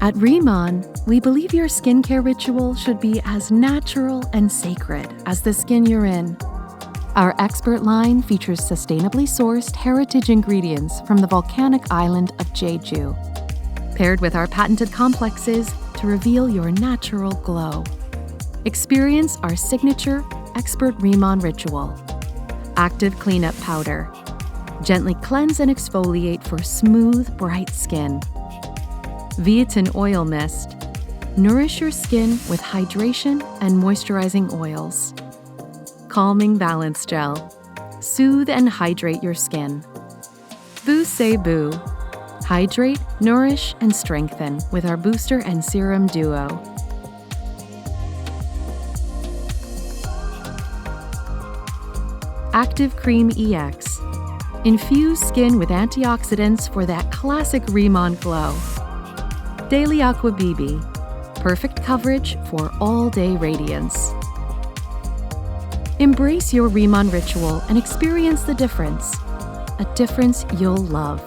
At RIMAN, we believe your skincare ritual should be as natural and sacred as the skin you're in. Our expert line features sustainably sourced heritage ingredients from the volcanic island of Jeju, paired with our patented complexes to reveal your natural glow. Experience our signature Expert RIMAN ritual. Active Cleanup Powder. Gently cleanse and exfoliate for smooth, bright skin. Biotin Oil Mist. Nourish your skin with hydration and moisturizing oils. Calming Balance Gel. Soothe and hydrate your skin. Boo Say Boo. Hydrate, nourish, and strengthen with our booster and serum duo. Active Cream EX. Infuse skin with antioxidants for that classic RIMAN glow. Daily Aqua BB. Perfect coverage for all-day radiance. Embrace your RIMAN ritual and experience the difference. A difference you'll love.